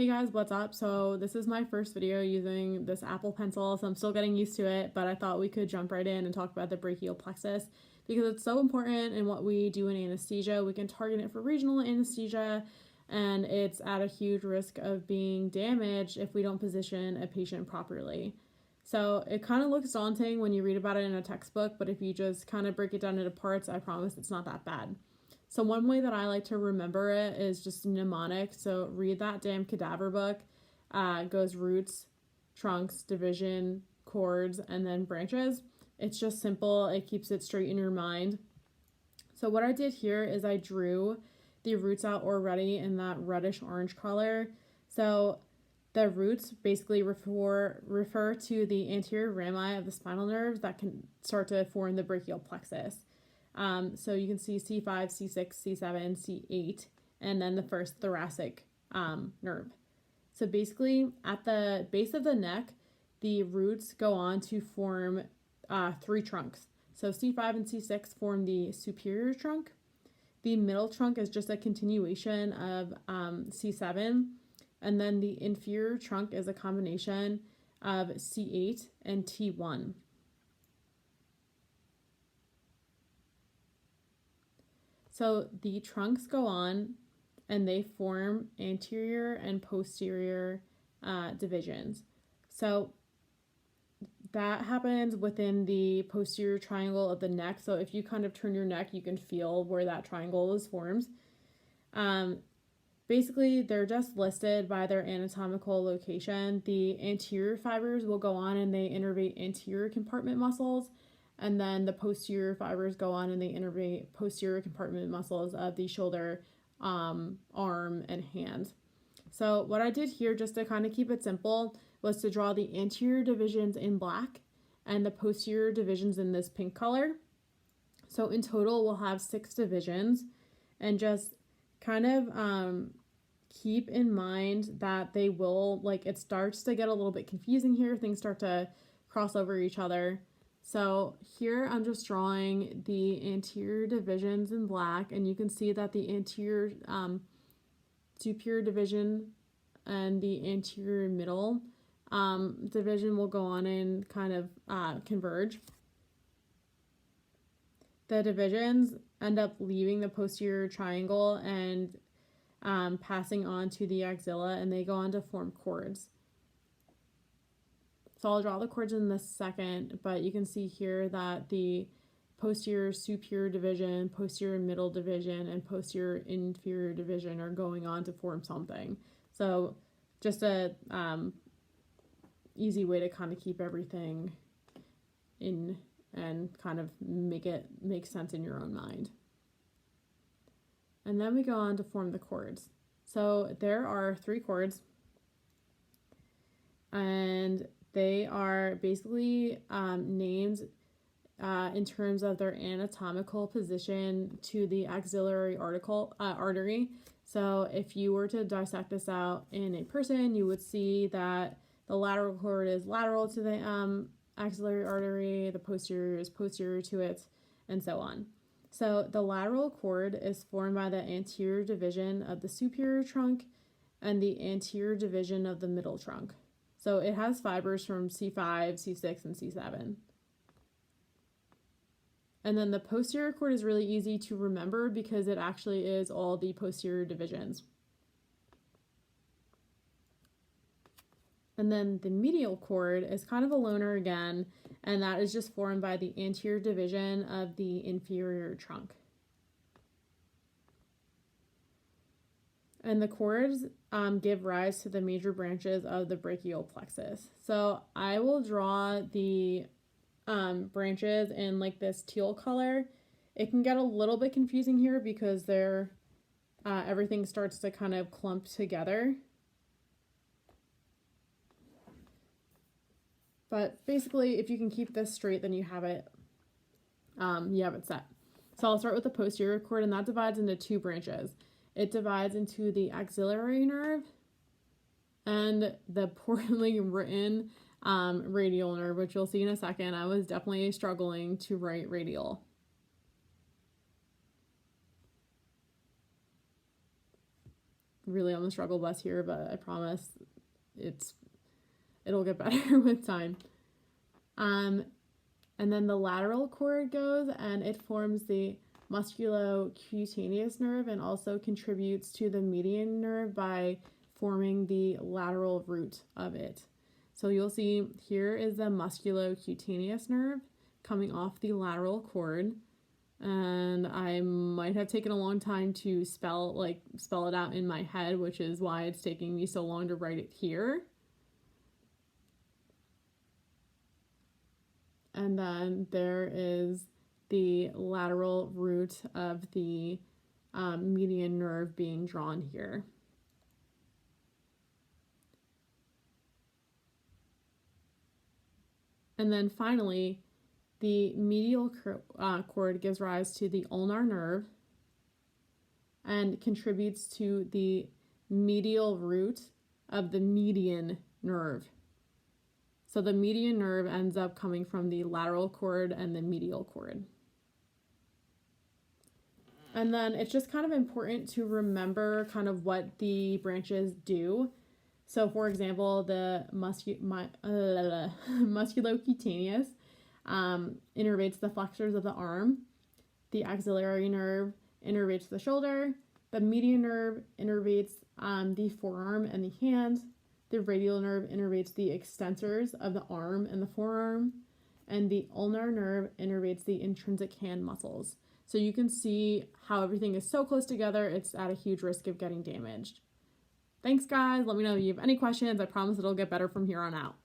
Hey guys, what's up? So this is my first video using this Apple Pencil, so I'm still getting used to it, but I thought we could jump right in and talk about the brachial plexus because it's so important in what we do in anesthesia. We can target it for regional anesthesia, and it's at a huge risk of being damaged if we don't position a patient properly. So it kind of looks daunting when you read about it in a textbook, but if you just kind of break it down into parts, I promise it's not that bad. So one way that I like to remember it is just mnemonic. So read that damn cadaver book. It goes roots, trunks, division, chords, and then branches. It's just simple. It keeps it straight in your mind. So what I did here is I drew the roots out already in that reddish orange color. So the roots basically refer to the anterior rami of the spinal nerves that can start to form the brachial plexus. So you can see C5, C6, C7, C8, and then the first thoracic nerve. So basically, at the base of the neck, the roots go on to form three trunks. So C5 and C6 form the superior trunk. The middle trunk is just a continuation of C7, and then the inferior trunk is a combination of C8 and T1. So the trunks go on and they form anterior and posterior divisions. So that happens within the posterior triangle of the neck. So if you kind of turn your neck, you can feel where that triangle is formed. Basically, they're just listed by their anatomical location. The anterior fibers will go on and they innervate anterior compartment muscles. And then the posterior fibers go on and they innervate posterior compartment muscles of the shoulder, arm, and hand. So what I did here, just to kind of keep it simple, was to draw the anterior divisions in black and the posterior divisions in this pink color. So in total, we'll have 6 divisions, and just kind of keep in mind that they will, it starts to get a little bit confusing here. Things start to cross over each other. So here I'm just drawing the anterior divisions in black, and you can see that the anterior superior division and the anterior middle division will go on and kind of converge. The divisions end up leaving the posterior triangle and passing on to the axilla, and they go on to form chords. So I'll draw the chords in this second, but you can see here that the posterior superior division, posterior middle division, and posterior inferior division are going on to form something. So just a easy way to kind of keep everything in and kind of make it make sense in your own mind. And then we go on to form the chords. So there are 3 chords, and they are basically named in terms of their anatomical position to the axillary artery. So if you were to dissect this out in a person, you would see that the lateral chord is lateral to the axillary artery, the posterior is posterior to it, and so on. So the lateral chord is formed by the anterior division of the superior trunk and the anterior division of the middle trunk. So it has fibers from C5, C6, and C7. And then the posterior chord is really easy to remember because it actually is all the posterior divisions. And then the medial chord is kind of a loner again, and that is just formed by the anterior division of the inferior trunk. And the chords give rise to the major branches of the brachial plexus. So I will draw the branches in this teal color. It can get a little bit confusing here because everything starts to kind of clump together. But basically, if you can keep this straight, then you have it set. So I'll start with the posterior chord, and that divides into 2 branches. It divides into the axillary nerve and the poorly written radial nerve, which you'll see in a second. I was definitely struggling to write radial. really on the struggle bus here, but I promise it'll get better with time. And then the lateral cord goes and it forms the musculocutaneous nerve and also contributes to the median nerve by forming the lateral root of it. So you'll see here is the musculocutaneous nerve coming off the lateral cord. And I might have taken a long time to spell it out in my head, which is why it's taking me so long to write it here. And then there is the lateral root of the median nerve being drawn here. And then finally, the medial cord gives rise to the ulnar nerve and contributes to the medial root of the median nerve. So the median nerve ends up coming from the lateral cord and the medial cord. And then it's just kind of important to remember kind of what the branches do. So for example, the musculocutaneous innervates the flexors of the arm. The axillary nerve innervates the shoulder. The median nerve innervates the forearm and the hand. The radial nerve innervates the extensors of the arm and the forearm. And the ulnar nerve innervates the intrinsic hand muscles. So you can see how everything is so close together, it's at a huge risk of getting damaged. Thanks, guys. Let me know if you have any questions. I promise it'll get better from here on out.